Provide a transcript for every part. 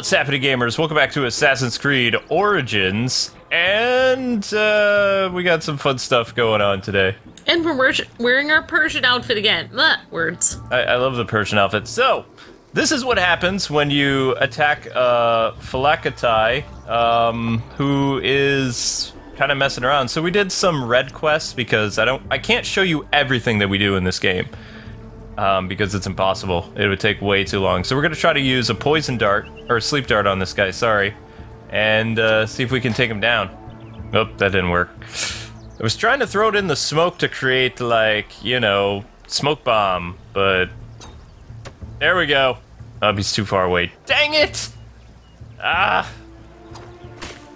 What's happening, gamers? Welcome back to Assassin's Creed Origins, and we got some fun stuff going on today. And we're wearing our Persian outfit again. Words. I love the Persian outfit. So, this is what happens when you attack Falakatai, who is kind of messing around. So we did some red quests because I can't show you everything that we do in this game. Because it's impossible. It would take way too long. So we're going to try to use a poison dart, or a sleep dart on this guy, sorry. And see if we can take him down. Oh, that didn't work. I was trying to throw it in the smoke to create, like, you know, smoke bomb, but... There we go. Oh, he's too far away. Dang it! Ah!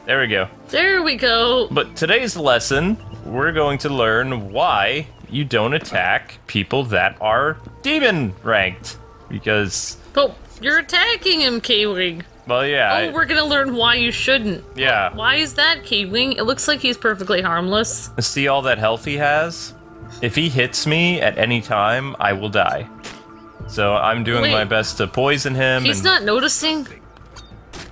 There we go. There we go. But today's lesson, we're going to learn why you don't attack people that are demon ranked, because... But you're attacking him, K-Wing. Well, yeah. Oh, we're gonna learn why you shouldn't. Yeah. Why is that, K-Wing? It looks like he's perfectly harmless. See all that health he has? If he hits me at any time, I will die. So I'm doing my best to poison him. He's not noticing?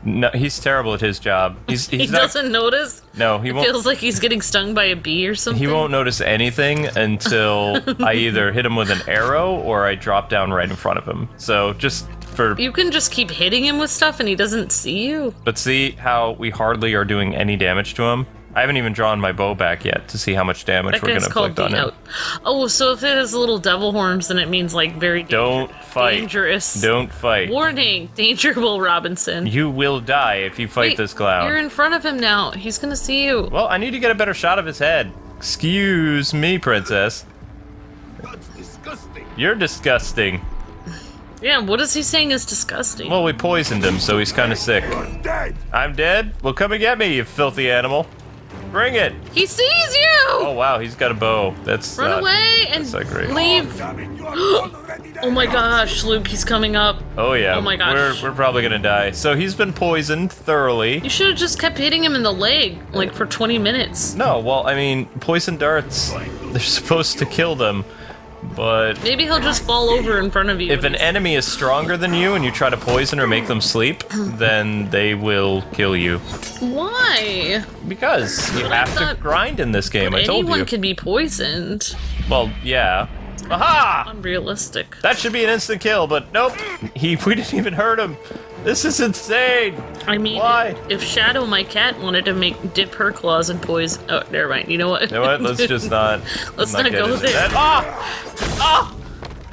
No, he's terrible at his job. He doesn't notice? No, he won't. It feels like he's getting stung by a bee or something. He won't notice anything until I either hit him with an arrow or I drop down right in front of him. So just for... You can just keep hitting him with stuff and he doesn't see you. But see how we hardly are doing any damage to him? I haven't even drawn my bow back yet to see how much damage we're going to inflict on him. Oh, so if it has little devil horns, then it means, like, very dangerous. Don't fight. Warning, danger, Will Robinson. You will die if you fight this clown. You're in front of him now. He's going to see you. Well, I need to get a better shot of his head. Excuse me, princess. That's disgusting. You're disgusting. Yeah, what is he saying is disgusting? Well, we poisoned him, so he's kind of sick. You're dead. I'm dead? Well, come and get me, you filthy animal. Bring it! He sees you! Oh wow, he's got a bow. That's Run away and leave. Oh my gosh, Luke, he's coming up. Oh yeah. Oh my gosh. We're probably gonna die. So he's been poisoned thoroughly. You should have just kept hitting him in the leg, like for 20 minutes. No, well, I mean, poison darts, they're supposed to kill them. But maybe he'll just fall over in front of you. If an enemy is stronger than you and you try to poison or make them sleep, then they will kill you. Why? Because you have to grind in this game, I told you. Anyone can be poisoned. Well, yeah. Aha! Unrealistic. That should be an instant kill, but nope. We didn't even hurt him. This is insane. I mean, why? If Shadow, my cat, wanted to dip her claws in poison. Oh, never mind. You know what? You know what? Let's just not. Let's not go there. That. Ah! Ah!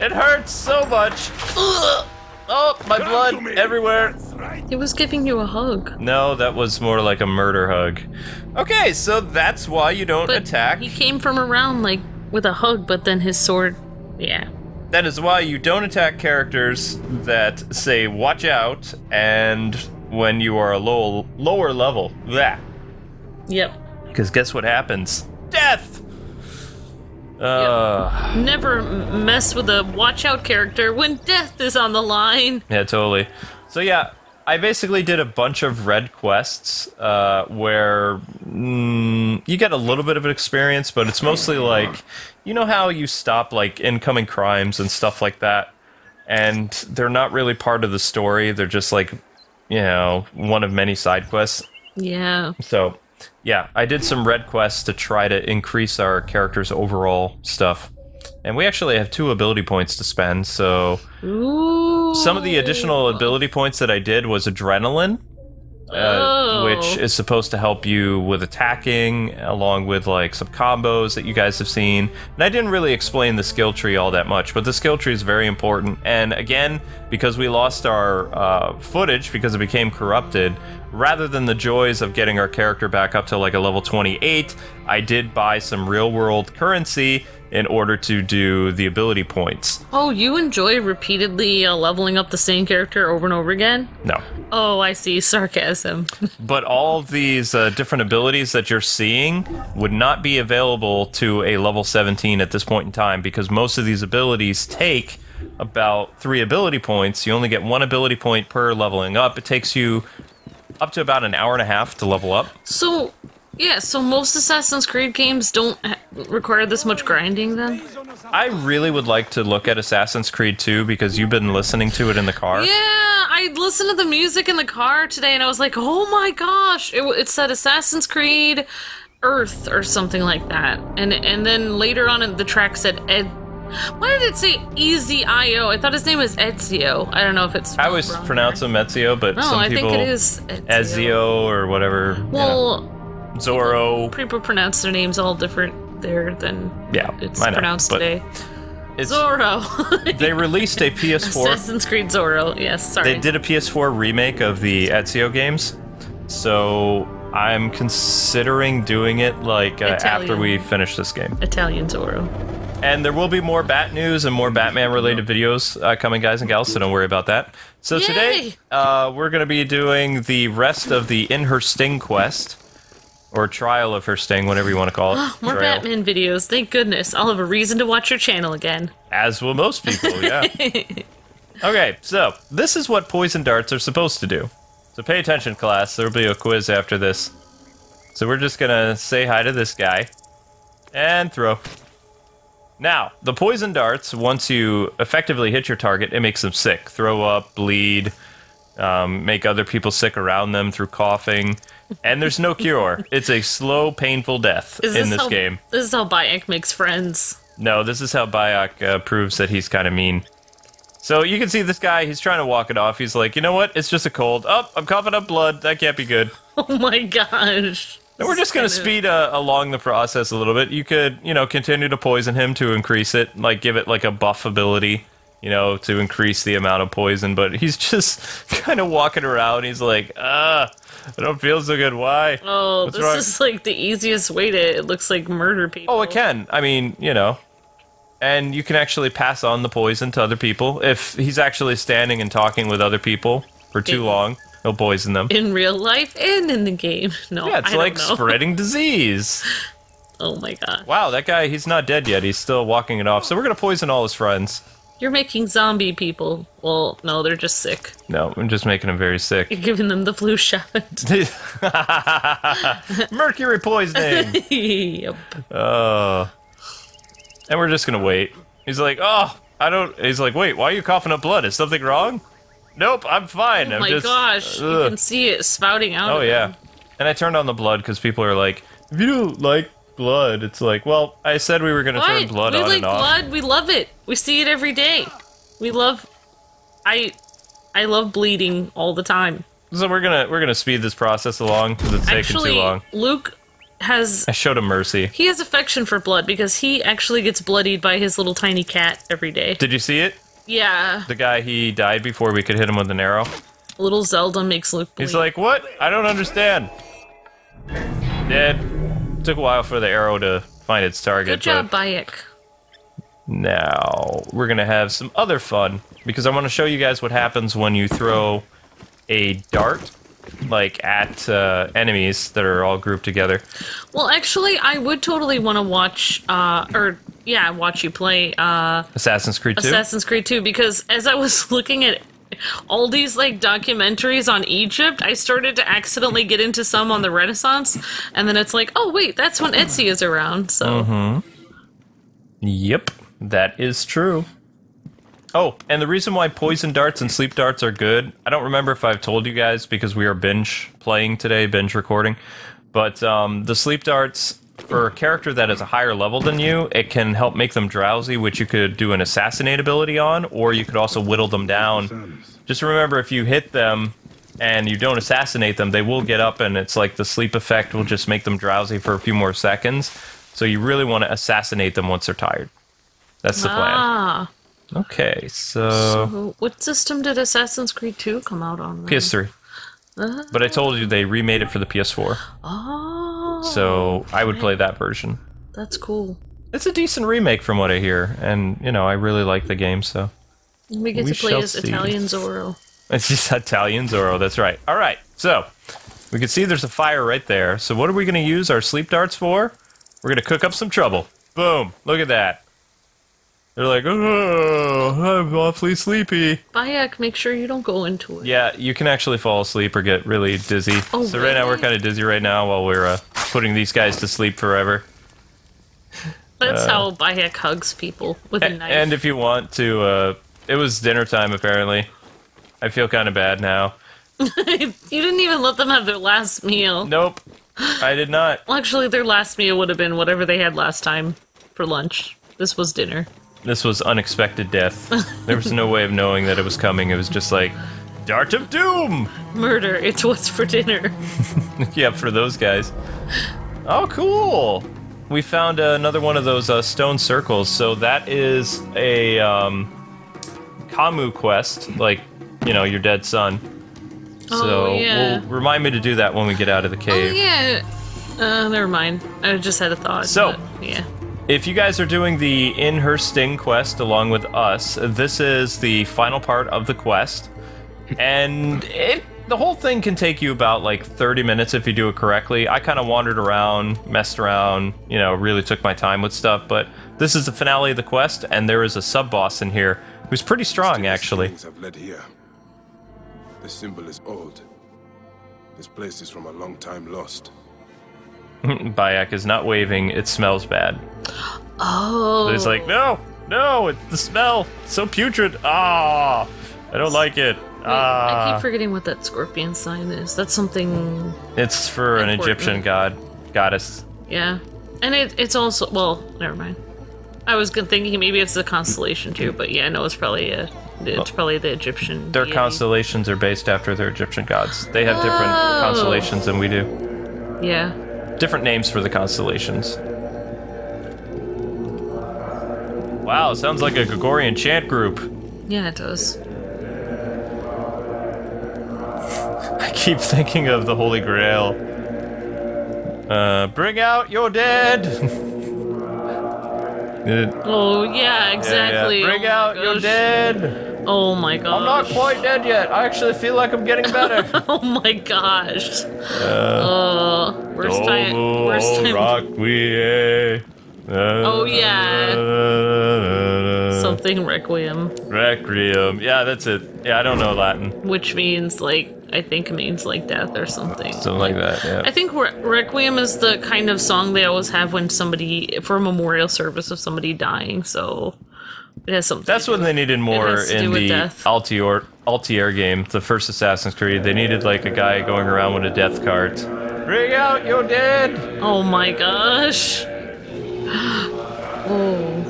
It hurts so much. Ugh. Oh, my blood everywhere. He was giving you a hug. No, that was more like a murder hug. Okay, so that's why you don't attack. He came from around like with a hug, but then his sword. Yeah. That is why you don't attack characters that say "watch out" and when you are a lower level. That. Yep. Because guess what happens? Death. Yep. Never mess with a watch out character when death is on the line. Yeah, totally. So yeah, I basically did a bunch of red quests where you get a little bit of an experience, but it's mostly like, you know how you stop like incoming crimes and stuff like that, and they're not really part of the story. They're just like, you know, one of many side quests. Yeah. So yeah, I did some red quests to try to increase our character's overall stuff. And we actually have 2 ability points to spend, so... Ooh. Some of the additional ability points that I did was adrenaline, which is supposed to help you with attacking, along with like some combos that you guys have seen. And I didn't really explain the skill tree all that much, but the skill tree is very important. And again, because we lost our footage because it became corrupted, rather than the joys of getting our character back up to like a level 28, I did buy some real-world currency in order to do the ability points. Oh, you enjoy repeatedly leveling up the same character over and over again? No. Oh, I see. Sarcasm. But all of these different abilities that you're seeing would not be available to a level 17 at this point in time, because most of these abilities take about 3 ability points. You only get 1 ability point per leveling up. It takes you up to about an hour and a half to level up. So... yeah, so most Assassin's Creed games don't require this much grinding, then? I really would like to look at Assassin's Creed 2 because you've been listening to it in the car. Yeah, I listened to the music in the car today, and I was like, oh my gosh! It said Assassin's Creed Earth or something like that, and then later on in the track said Ed. Why did it say Easy IO? I thought his name was Ezio. I don't know if it's. I always pronounce him Ezio, but no, some people think it is Ezio or whatever. Well, Zorro. People pronounce their names all different there than it's pronounced today. Zorro. They released a PS4. Assassin's Creed Zorro. Yes, sorry. They did a PS4 remake of the Ezio games, so I'm considering doing it like after we finish this game. Italian Zorro. And there will be more Bat news and more Batman-related videos coming, guys and gals, so don't worry about that. So today, we're going to be doing the rest of the In Her Sting quest, or Trial of Her Sting, whatever you want to call it. More Trial. Batman videos, thank goodness. I'll have a reason to watch your channel again. As will most people, yeah. Okay, so this is what poison darts are supposed to do. So pay attention, class. There will be a quiz after this. So we're just going to say hi to this guy, and throw. Now, the poison darts, once you effectively hit your target, it makes them sick. Throw up, bleed, make other people sick around them through coughing. And there's no cure. It's a slow, painful death in this game. This is how Bayek makes friends. No, this is how Bayek proves that he's kind of mean. So you can see this guy, he's trying to walk it off. He's like, you know what? It's just a cold. Oh, I'm coughing up blood. That can't be good. Oh my gosh. And we're just going to speed along the process a little bit. You could, continue to poison him to increase it, like give it like a buff ability, to increase the amount of poison. But he's just kind of walking around. He's like, I don't feel so good. Why? Oh, What's this wrong? is like the easiest way to, it looks like, murder people. Oh, it can. I mean, and you can actually pass on the poison to other people. If he's actually standing and talking with other people for too long, he'll poison them. In real life and in the game. No, yeah, it's like spreading disease. Oh my god. Wow, that guy, he's not dead yet. He's still walking it off. So we're going to poison all his friends. You're making zombie people. Well, no, they're just sick. No, I'm just making them very sick. You're giving them the flu shot. Mercury poisoning. Yep. And we're just going to wait. He's like, he's like, wait, why are you coughing up blood? Is something wrong? Nope, I'm fine. Oh my gosh, you can see it spouting out. Oh yeah, and I turned on the blood because people are like, if you don't like blood, it's like, well, I said we were going to turn blood on and off. We like blood. We love it. We see it every day. We love. I love bleeding all the time. So we're gonna speed this process along because it's taking too long. Luke has. I showed him mercy. He has affection for blood because he actually gets bloodied by his little tiny cat every day. Did you see it? Yeah. The guy, he died before we could hit him with an arrow. Little Zelda makes Luke bleed. He's like, what? I don't understand. Dead. Took a while for the arrow to find its target. Good job, Bayek. Now, we're going to have some other fun, because I want to show you guys what happens when you throw a dart, like, at enemies that are all grouped together. Well, actually, I would totally want to watch, watch you play, Assassin's Creed 2? Assassin's Creed 2, because as I was looking at all these, like, documentaries on Egypt, I started to accidentally get into some on the Renaissance, and then it's like, oh, wait, that's when Etsy is around, so... Mm-hmm. Yep, that is true. Oh, and the reason why poison darts and sleep darts are good, I don't remember if I've told you guys because we are binge playing today, binge recording, but the sleep darts, for a character that is a higher level than you, it can help make them drowsy, which you could do an assassinate ability on, or you could also whittle them down. Just remember, if you hit them and you don't assassinate them, they will get up, and it's like the sleep effect will just make them drowsy for a few more seconds. So you really want to assassinate them once they're tired. That's the plan. Okay, so what system did Assassin's Creed 2 come out on? Then? PS3. But I told you they remade it for the PS4. Oh. So I would play that version. That's cool. It's a decent remake from what I hear, and I really like the game, so we get to play as Italian Zorro. It's just Italian Zorro, that's right. All right, so we can see there's a fire right there. So what are we going to use our sleep darts for? We're going to cook up some trouble. Boom, look at that. They're like, oh, I'm awfully sleepy. Bayek, make sure you don't go into it. Yeah, you can actually fall asleep or get really dizzy. Oh, so right now we're kind of dizzy right now while we're putting these guys to sleep forever. That's how Bayek hugs people with a knife. And if you want to, it was dinner time apparently. I feel kind of bad now. You didn't even let them have their last meal. Nope, I did not. Well, actually, their last meal would have been whatever they had last time for lunch. This was dinner. This was unexpected death. There was no way of knowing that it was coming. It was just like, Dart of Doom! Murder, it's what's for dinner. Yeah, for those guys. Oh, cool! We found another one of those stone circles, so that is a Kamu quest, like, you know, your dead son. So, yeah. remind me to do that when we get out of the cave. Oh, yeah. Never mind. I just had a thought. So, but, yeah. If you guys are doing the In Her Sting quest along with us, this is the final part of the quest. And the whole thing can take you about like 30 minutes if you do it correctly. I kind of wandered around, messed around, you know, really took my time with stuff. But this is the finale of the quest, and there is a sub-boss in here who's pretty strong, actually. Things have led here. The symbol is old. This place is from a long time lost. Bayek is not waving. It smells bad. Oh. But he's like, no, the smell, it's so putrid. Ah, I don't like it. Wait, I keep forgetting what that scorpion sign is. That's something... It's for an important. Egyptian goddess. Yeah. And it's also... Well, never mind. I was thinking maybe it's the constellation too, but yeah, no, it's probably probably the Egyptian Their deity. constellations are based after their Egyptian gods. They have different constellations than we do. Yeah. Different names for the constellations. Wow, sounds like a Gregorian chant group. Yeah, it does. I keep thinking of the Holy Grail. Bring out your dead! Oh, yeah, exactly. Yeah. Bring Oh out my your gosh. dead! Oh my gosh. I'm not quite dead yet. I actually feel like I'm getting better. Oh my gosh. Worst time. Oh yeah. Something Requiem. Requiem. Yeah, that's it. Yeah, I don't know Latin. Which means like, I think means like death or something. Something like that, yeah. I think Requiem is the kind of song they always have when somebody, for a memorial service of somebody dying, so it has something. That's when they needed more in the Altair game, the first Assassin's Creed. They needed like a guy going around with a death cart. Bring out your dead! Oh my gosh. Oh,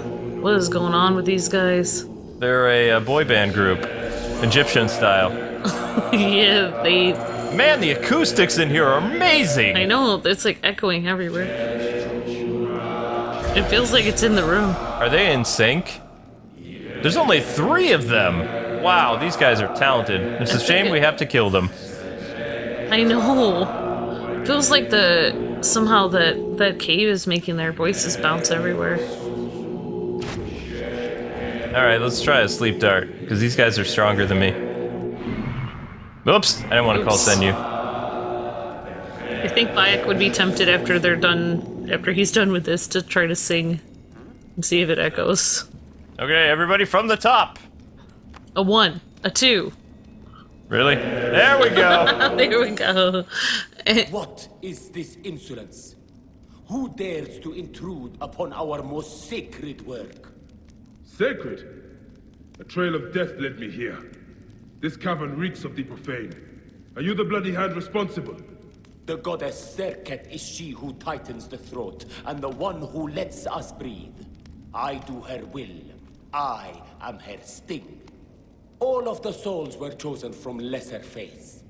what is going on with these guys? They're a boy band group, Egyptian style. Yeah, they... Man, the acoustics in here are amazing! I know, it's like echoing everywhere. It feels like it's in the room. Are they in sync? There's only 3 of them! Wow, these guys are talented. It's a shame we have to kill them. I know. It feels like somehow that cave is making their voices bounce everywhere. Alright, let's try a sleep dart, because these guys are stronger than me. Oops, I didn't want to call send you. I think Bayek would be tempted after he's done with this to try to sing and see if it echoes. Okay, everybody from the top! A 1, a 2. Really? There we go! There we go. What is this insolence? Who dares to intrude upon our most sacred work? Sacred? A trail of death led me here. This cavern reeks of the profane. Are you the bloody hand responsible? The goddess Serket is she who tightens the throat, and the one who lets us breathe. I do her will. I am her sting. All of the souls were chosen from lesser faiths,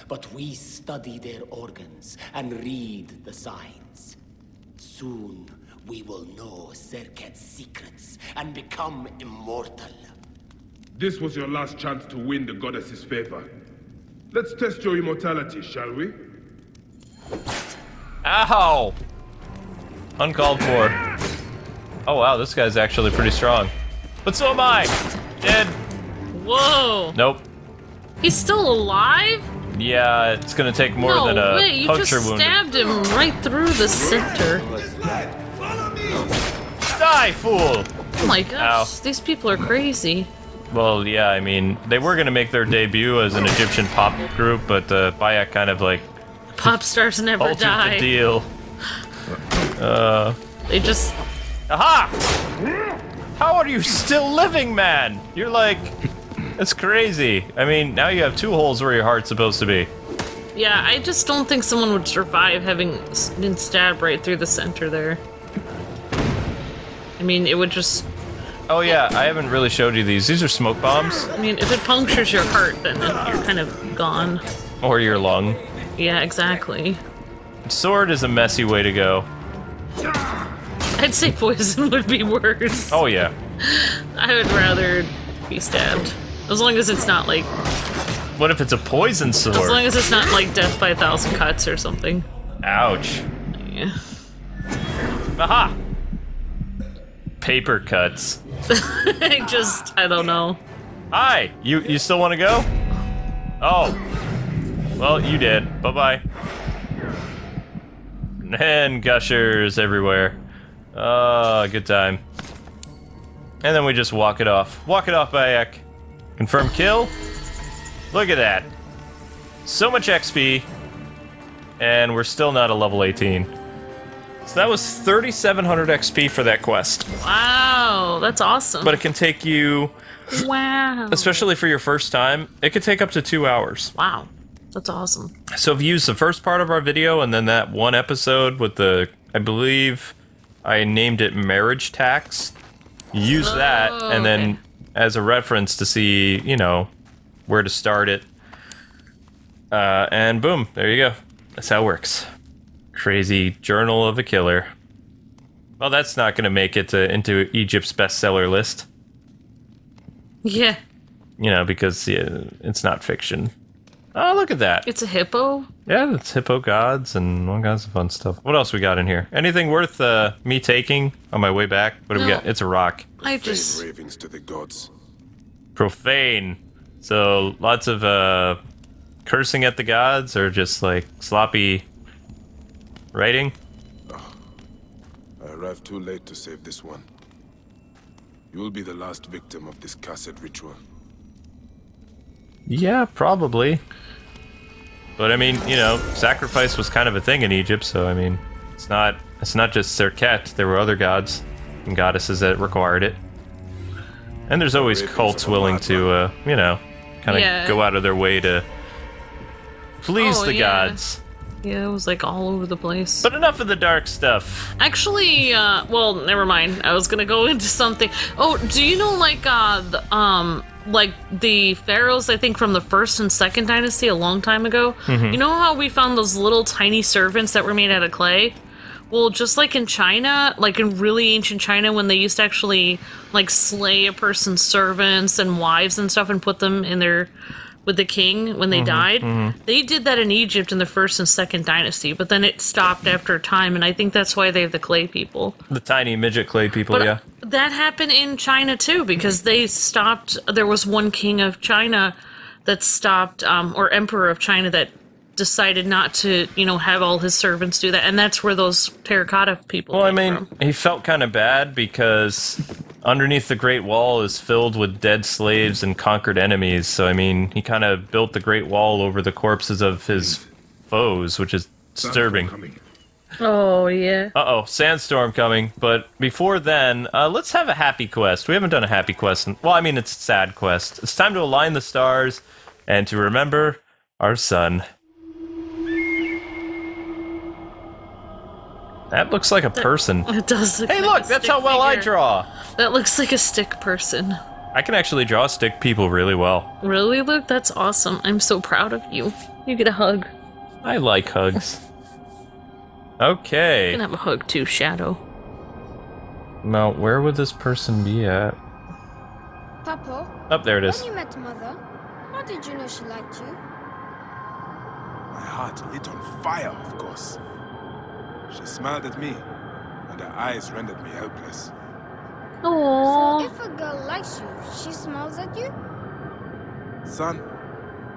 but we study their organs and read the signs. Soon, we will know Serket's secrets and become immortal. This was your last chance to win the goddess's favor. Let's test your immortality, shall we? Ow! Uncalled for. Oh wow, this guy's actually pretty strong. But so am I! Dead! Whoa! Nope. He's still alive? Yeah, it's gonna take more than a wait, you puncture just wound. stabbed him right through the center. Die, fool! Oh my gosh, these people are crazy. Well, yeah, I mean, they were gonna make their debut as an Egyptian pop group, but Bayek kind of like Pop stars never altered die. the deal. They just... Aha! How are you still living, man? You're like That's crazy. I mean, now you have 2 holes where your heart's supposed to be. Yeah, I just don't think someone would survive having been stabbed right through the center there. I mean, it would just... Oh yeah, I haven't really showed you these. These are smoke bombs. I mean, if it punctures your heart, then you're kind of gone. Or your lung. Yeah, exactly. Sword is a messy way to go. I'd say poison would be worse. Oh yeah. I would rather be stabbed. As long as it's not like... What if it's a poison sword? As long as it's not like death by 1,000 cuts or something. Ouch. Yeah. Aha! Paper cuts. I don't know. Hi! You still want to go? Oh. Well, you did. Bye-bye. And gushers everywhere. Good time. And then we just walk it off. Walk it off, Bayek. Confirm kill. Look at that. So much XP. And we're still not a level 18. So that was 3,700 XP for that quest. Wow, that's awesome. But it can take you... Wow. Especially for your first time, it could take up to 2 hours. Wow, that's awesome. So if you use the first part of our video and then that one episode with the... I believe I named it marriage tax. Use that, and then as a reference to see, you know, where to start it. And boom, there you go. That's how it works. Crazy Journal of a Killer. Well, that's not going to make it into Egypt's bestseller list. Yeah. You know, because it's not fiction. Oh, look at that. It's a hippo? Yeah, it's hippo gods and all kinds of fun stuff. What else we got in here? Anything worth me taking on my way back? What do we got? It's a rock. I just... Ravings to the gods. Profane. So, lots of cursing at the gods or just like sloppy writing? I arrived too late to save this one. You will be the last victim of this cursed ritual. Yeah, probably. But I mean, you know, sacrifice was kind of a thing in Egypt, so I mean, it's not just Serket. There were other gods and goddesses that required it. And there's always cults willing to, you know, kind of go out of their way to please the gods. Yeah, it was like all over the place. But enough of the dark stuff. Actually, well, never mind. I was gonna go into something. Oh, do you know, like the pharaohs, I think, from the 1st and 2nd dynasty a long time ago? You know how we found those little tiny servants that were made out of clay? Well, just like in China, like in really ancient China, when they used to actually, like, slay a person's servants and wives and stuff and put them in their... with the king when they died. They did that in Egypt in the 1st and 2nd dynasty, but then it stopped after a time, and I think that's why they have the clay people. The tiny midget clay people, But yeah. that happened in China too, because they stopped. There was one king of China that stopped, or emperor of China that decided not to, you know, have all his servants do that, and that's where those terracotta people Well, I came mean, from. he felt kind of bad because underneath the Great Wall is filled with dead slaves and conquered enemies, so I mean, he kind of built the Great Wall over the corpses of his foes, which is disturbing. Oh, yeah. Uh-oh, sandstorm coming, but before then, let's have a happy quest. We haven't done a happy quest well, I mean, it's a sad quest. It's time to align the stars and to remember our son. That looks like a person. It does look Hey, like look, a that's stick how well I figure. draw. That looks like a stick person. I can actually draw stick people really well. Really, Luke? That's awesome. I'm so proud of you. You get a hug. I like hugs. You Okay. can have a hug too, Shadow. Now, where would this person be at? Papa, Oh, there it is. when you met Mother, how did you know she liked you? My heart lit on fire, of course. She smiled at me, and her eyes rendered me helpless. Aww. If a girl likes you, she smiles at you? Son,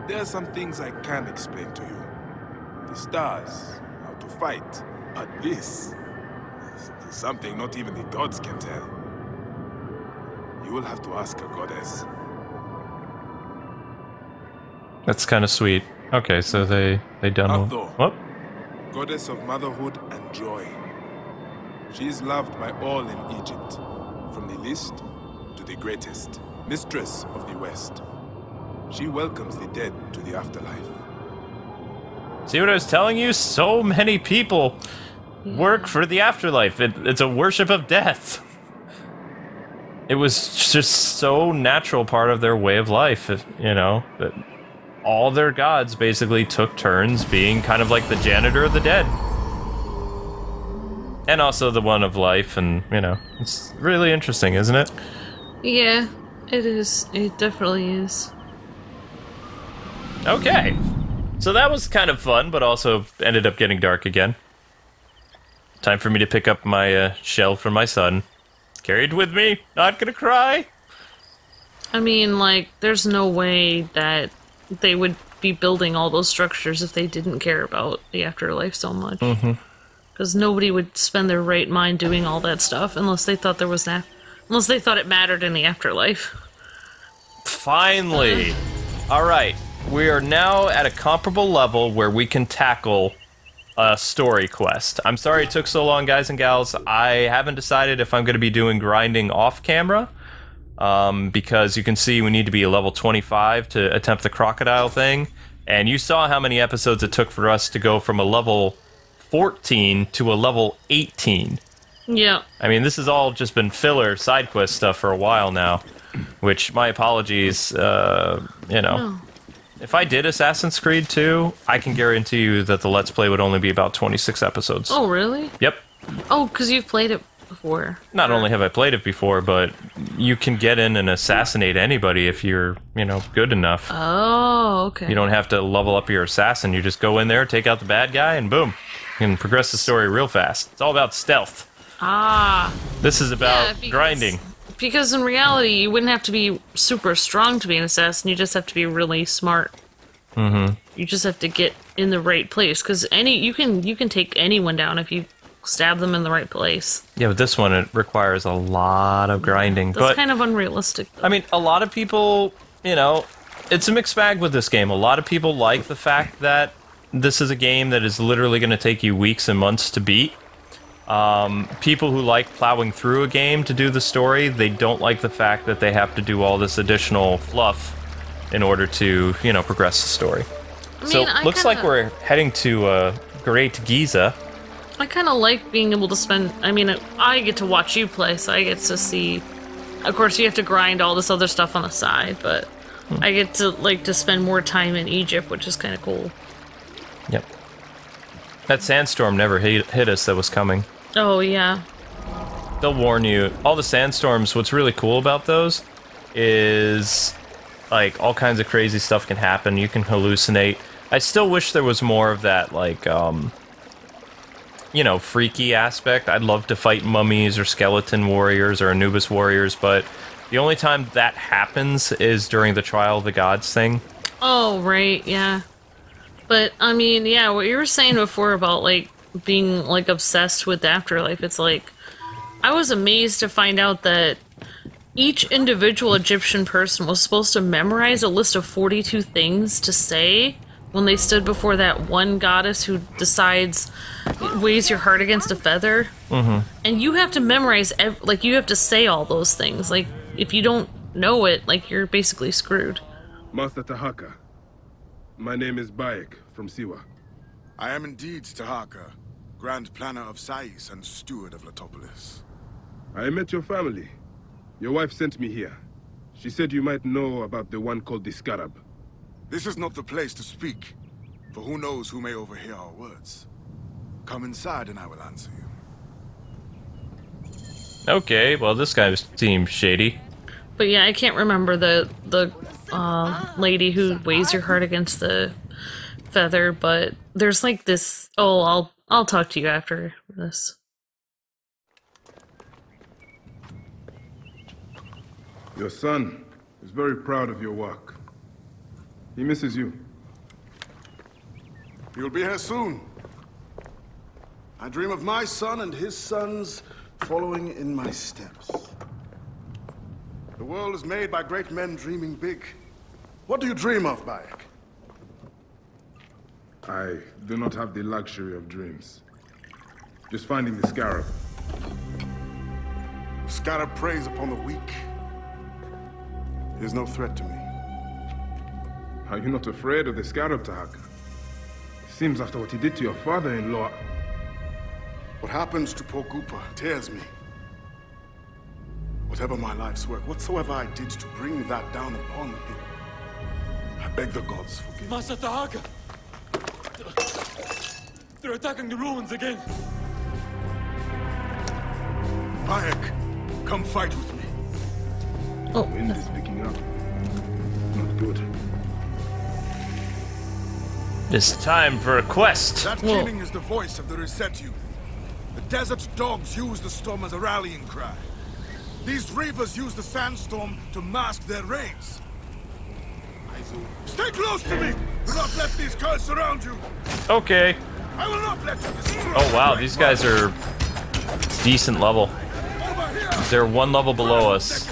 there are some things I can't explain to you. The stars, how to fight, but this is something not even the gods can tell. You will have to ask a goddess. That's kind of sweet. Okay, so they done. Hathor. What? Goddess of motherhood and joy. She is loved by all in Egypt, from the least to the greatest, mistress of the West. She welcomes the dead to the afterlife. See what I was telling you? So many people work for the afterlife. It's a worship of death. It was just so natural part of their way of life, you know, that all their gods basically took turns being kind of like the janitor of the dead. And also the one of life, and, you know, it's really interesting, isn't it? Yeah, it is. It definitely is. Okay. So that was kind of fun, but also ended up getting dark again. Time for me to pick up my shell from my son. Carried with me, not gonna cry. I mean, like, there's no way that they would be building all those structures if they didn't care about the afterlife so much. Because nobody would spend their right mind doing all that stuff unless they thought there was unless they thought it mattered in the afterlife. Finally! Alright, we are now at a comparable level where we can tackle a story quest. I'm sorry it took so long, guys and gals. I haven't decided if I'm going to be doing grinding off camera, because you can see we need to be a level 25 to attempt the crocodile thing, and you saw how many episodes it took for us to go from a level 14 to a level 18. Yeah. I mean, this has all just been filler side quest stuff for a while now, which, my apologies, you know. No. If I did Assassin's Creed 2, I can guarantee you that the Let's Play would only be about 26 episodes. Oh, really? Yep. Oh, because you've played it before. Not only have I played it before, but you can get in and assassinate anybody if you're, you know, good enough. Oh, okay. You don't have to level up your assassin. You just go in there, take out the bad guy, and boom. You can progress the story real fast. It's all about stealth. Ah. This is about because, grinding. Because in reality, you wouldn't have to be super strong to be an assassin. You just have to be really smart. Mm-hmm. You just have to get in the right place. Because you can take anyone down if you stab them in the right place. Yeah, but this one, it requires a lot of grinding. That's but kind of unrealistic, though. I mean, a lot of people, you know, it's a mixed bag with this game. A lot of people like the fact that this is a game that is literally going to take you weeks and months to beat. People who like plowing through a game to do the story, they don't like the fact that they have to do all this additional fluff in order to, you know, progress the story. So, looks like we're heading to Great Giza. I kind of like being able to spend... I mean, I get to watch you play, so I get to see... Of course, you have to grind all this other stuff on the side, but I get to, like, to spend more time in Egypt, which is kind of cool. Yep. That sandstorm never hit us that was coming. Oh, yeah. They'll warn you. All the sandstorms, what's really cool about those is, like, all kinds of crazy stuff can happen. You can hallucinate. I still wish there was more of that, like, you know, freaky aspect. I'd love to fight mummies or skeleton warriors or Anubis warriors, but the only time that happens is during the Trial of the Gods thing. Oh, right, yeah. But, I mean, yeah, what you were saying before about, like, being, like, obsessed with the afterlife, it's like, I was amazed to find out that each individual Egyptian person was supposed to memorize a list of 42 things to say when they stood before that one goddess who decides, weighs your heart against a feather. Mm-hmm. And you have to memorize, like, you have to say all those things. Like, if you don't know it, like, you're basically screwed. Master Tahaka, my name is Bayek from Siwa. I am indeed Tahaka, Grand Planner of Sais and Steward of Letopolis. I met your family. Your wife sent me here. She said you might know about the one called the Scarab. This is not the place to speak, for who knows who may overhear our words. Come inside and I will answer you. Okay, well, this guy seems shady. But yeah, I can't remember the lady who weighs your heart against the feather, but there's like this... Oh, I'll talk to you after this. Your son is very proud of your work. He misses you. You'll be here soon. I dream of my son and his sons following in my steps. The world is made by great men dreaming big. What do you dream of, Bayek? I do not have the luxury of dreams. Just finding the Scarab. The Scarab preys upon the weak. He is no threat to me. Are you not afraid of the Scarab Tag? Seems after what he did to your father-in-law. What happens to poor Goopa tears me. Whatever my life's work, whatsoever I did to bring that down upon him, I beg the gods forgive me. Master Tahaga! They're attacking the ruins again! Bayek, come fight with me. Oh, Wind is picking up. Not good. It's time for a quest. That killing is the voice of the Reset Youth. The desert dogs use the storm as a rallying cry. These reavers use the sandstorm to mask their raids. Stay close to me! Do not let these guys surround you! Okay. I will not let you destroy. Oh wow, these guys are decent level. They're one level below us.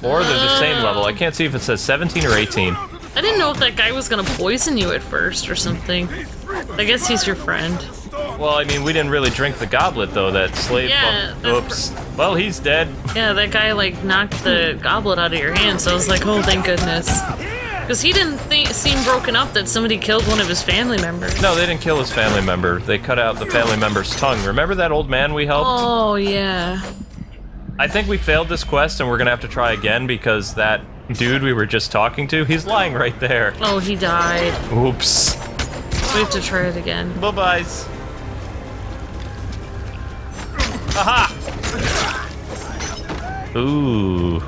Or they're the same level. I can't see if it says 17 or 18. I didn't know if that guy was gonna poison you at first or something. I guess he's your friend. Well, I mean, we didn't really drink the goblet, though, that slave... Yeah, Oops. Well, he's dead. Yeah, that guy, like, knocked the goblet out of your hand, so I was like, oh, thank goodness. Because he didn't seem broken up that somebody killed one of his family members. No, they didn't kill his family member. They cut out the family member's tongue. Remember that old man we helped? Oh, yeah. I think we failed this quest, and we're gonna have to try again, because that dude we were just talking to, he's lying right there. Oh, he died. Oops. We have to try it again. Bye-byes. Aha! Ooh.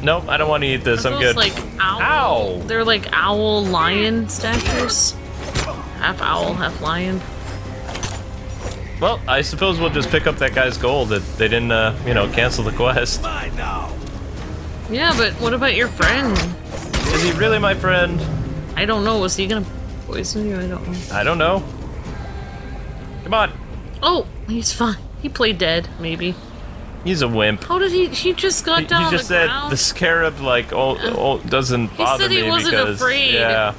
Nope, I don't want to eat this. I'm good. Like owl. Ow! They're like owl lion statues. Half owl, half lion. Well, I suppose we'll just pick up that guy's gold that they didn't, you know, cancel the quest. Yeah, but what about your friend? Is he really my friend? I don't know. Was he gonna poison you? I don't know. I don't know. Come on. Oh, he's fine. He played dead, maybe. He's a wimp. How did he just got down on the He just said ground? the scarab, like, doesn't bother me he wasn't because... afraid. Yeah.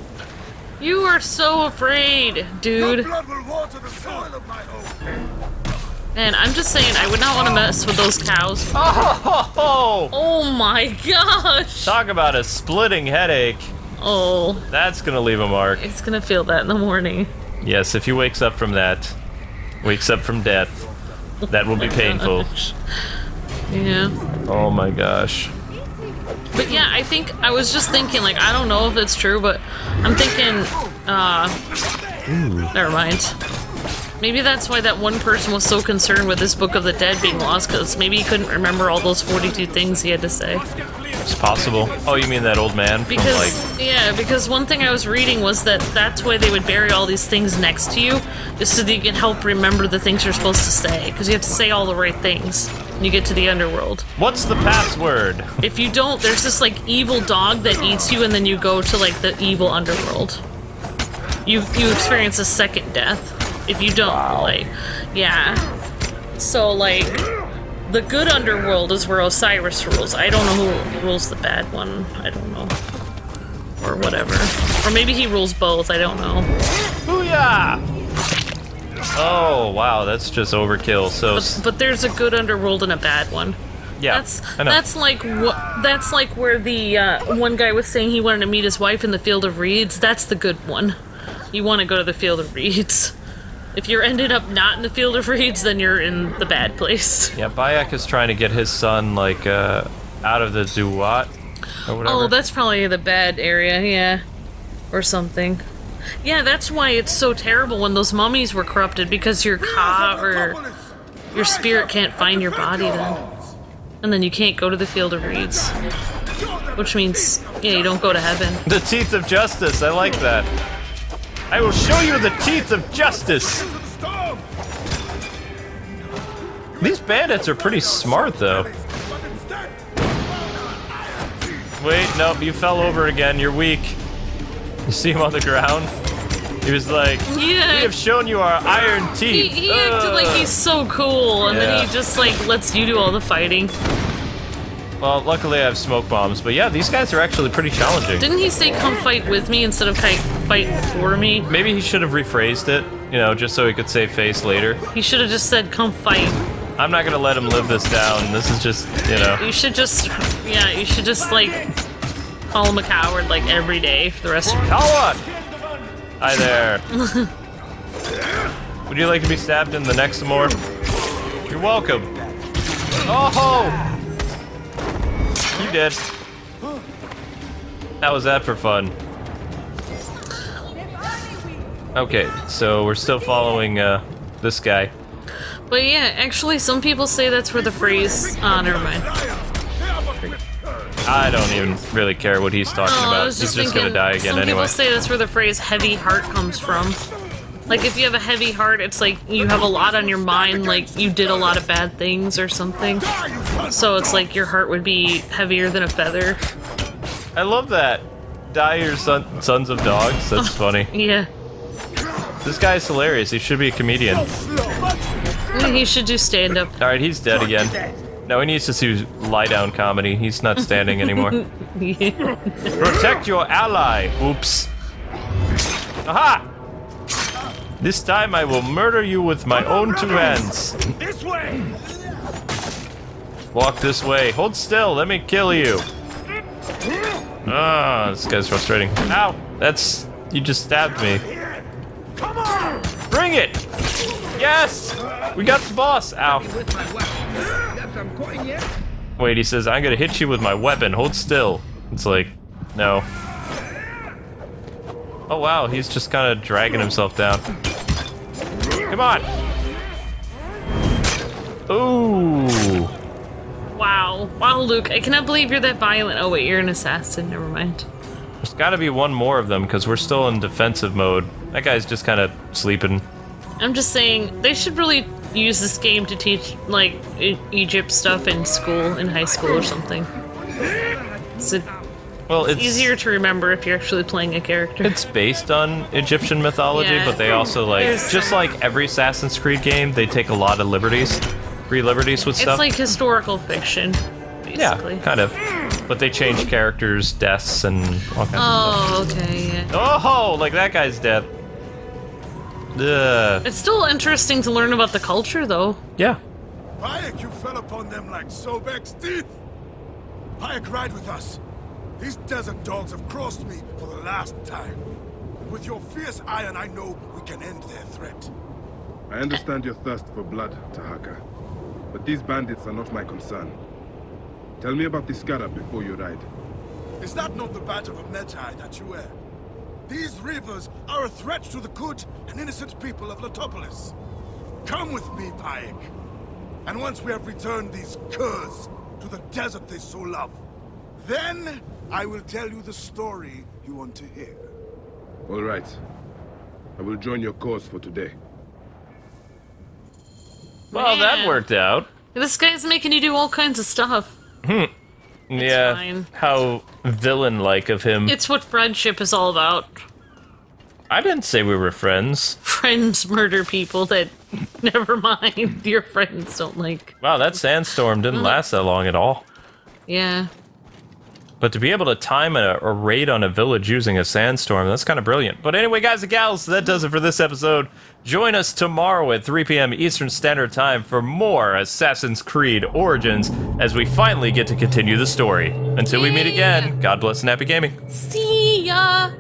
You are so afraid, dude. Blood will water the soil of my home. Man, I'm just saying, I would not want to mess with those cows. Oh! Oh my gosh! Talk about a splitting headache. Oh. That's gonna leave a mark. It's gonna feel that in the morning. Yes, if he wakes up from that, wakes up from death, that will be painful. Yeah. Oh my gosh. But yeah, I was just thinking, like, I don't know if it's true, but I'm thinking, never mind. Maybe that's why that one person was so concerned with this Book of the Dead being lost, because maybe he couldn't remember all those 42 things he had to say. It's possible. Oh, you mean that old man from, Because, yeah, because one thing I was reading was that that's why they would bury all these things next to you, just so that you can help remember the things you're supposed to say, because you have to say all the right things when you get to the underworld. What's the password? If you don't, there's this, like, evil dog that eats you, and then you go to, like, the evil underworld. You experience a second death. If you don't, like, yeah. So, like, the good underworld is where Osiris rules. I don't know who rules the bad one. I don't know. Or whatever. Or maybe he rules both. I don't know. Booyah! Oh, wow, that's just overkill. So, But there's a good underworld and a bad one. yeah, I know. That's like where the one guy was saying he wanted to meet his wife in the Field of Reeds. That's the good one. You want to go to the Field of Reeds. If you're ended up not in the Field of Reeds, then you're in the bad place. Yeah, Bayek is trying to get his son, like, out of the Duat, or whatever. Oh, that's probably the bad area, yeah. Or something. Yeah, that's why it's so terrible when those mummies were corrupted, because your ka, or your spirit can't find your body then. And then you can't go to the Field of Reeds. Which means, yeah, you don't go to heaven. The teeth of justice, I like that. I will show you the teeth of justice! These bandits are pretty smart, though. Wait, nope, you fell over again, you're weak. You see him on the ground? He was like, Yeah. we have shown you our iron teeth. He acted like he's so cool, and then Yeah. he just, like, lets you do all the fighting. Well, luckily I have smoke bombs, but yeah, these guys are actually pretty challenging. Didn't he say come fight with me instead of fight for me? Maybe he should have rephrased it, you know, just so he could save face later. He should have just said come fight. I'm not gonna let him live this down. This is just, you know. You should just, yeah, you should just, like, call him a coward like every day for the rest of your Coward! Hi there. Would you like to be stabbed in the neck some more? You're welcome. Oh! You did. How was that for fun? Okay, so we're still following this guy. But yeah, actually, some people say that's where the phrase. Oh, never mind. I don't even really care what he's talking I about. was He's just just gonna thinking, die again some anyway. people say that's where the phrase heavy heart comes from. Like, if you have a heavy heart, it's like you have a lot on your mind, like you did a lot of bad things or something. So it's like your heart would be heavier than a feather. I love that. Die your sons of dogs. That's funny. Yeah. This guy's hilarious. He should be a comedian. He should do stand-up. Alright, he's dead again. No, he needs to do lie-down comedy. He's not standing anymore. Yeah. Protect your ally! Oops. Aha! This time I will murder you with my own two hands. This way! Walk this way. Hold still, let me kill you. Ah, this guy's frustrating. Ow! That's... you just stabbed me. Come on! Bring it! Yes! We got the boss! Ow. Wait, he says, I'm gonna hit you with my weapon. Hold still. It's like, no. Oh wow, he's just kind of dragging himself down. Come on! Ooh! Wow. Wow, Luke, I cannot believe you're that violent. Oh wait, you're an assassin. Never mind. There's gotta be one more of them, because we're still in defensive mode. That guy's just kind of sleeping. I'm just saying, they should really use this game to teach, like, Egypt stuff in school, in high school or something. Well, It's easier to remember if you're actually playing a character. It's based on Egyptian mythology, Yeah. but they also, like, just like every Assassin's Creed game, they take a lot of liberties. Free liberties with stuff. It's like historical fiction, basically. Yeah, kind of. But they change characters, deaths, and all kinds of stuff. Okay, yeah. Oh, like that guy's dead. Ugh. It's still interesting to learn about the culture, though. Yeah. Bayek, you fell upon them like Sobek's teeth. Bayek, ride with us. These desert dogs have crossed me for the last time. And with your fierce iron, I know we can end their threat. I understand your thirst for blood, Tahaka. But these bandits are not my concern. Tell me about the scarab before you ride. Is that not the badge of a Medjay that you wear? These rivers are a threat to the good and innocent people of Letopolis. Come with me, Bayek. And once we have returned these curs to the desert they so love, then I will tell you the story you want to hear. All right. I will join your cause for today. Well, that Man. worked out. This guy's making you do all kinds of stuff. Yeah. fine. How villain-like of him. It's what friendship is all about. I didn't say we were friends. Friends murder people that, never mind, your friends don't like. Wow, that sandstorm didn't last that long at all. Yeah. But to be able to time a raid on a village using a sandstorm, that's kind of brilliant. But anyway, guys and gals, that does it for this episode. Join us tomorrow at 3 p.m. Eastern Standard Time for more Assassin's Creed Origins as we finally get to continue the story. Until we meet again, God bless and happy gaming. See ya!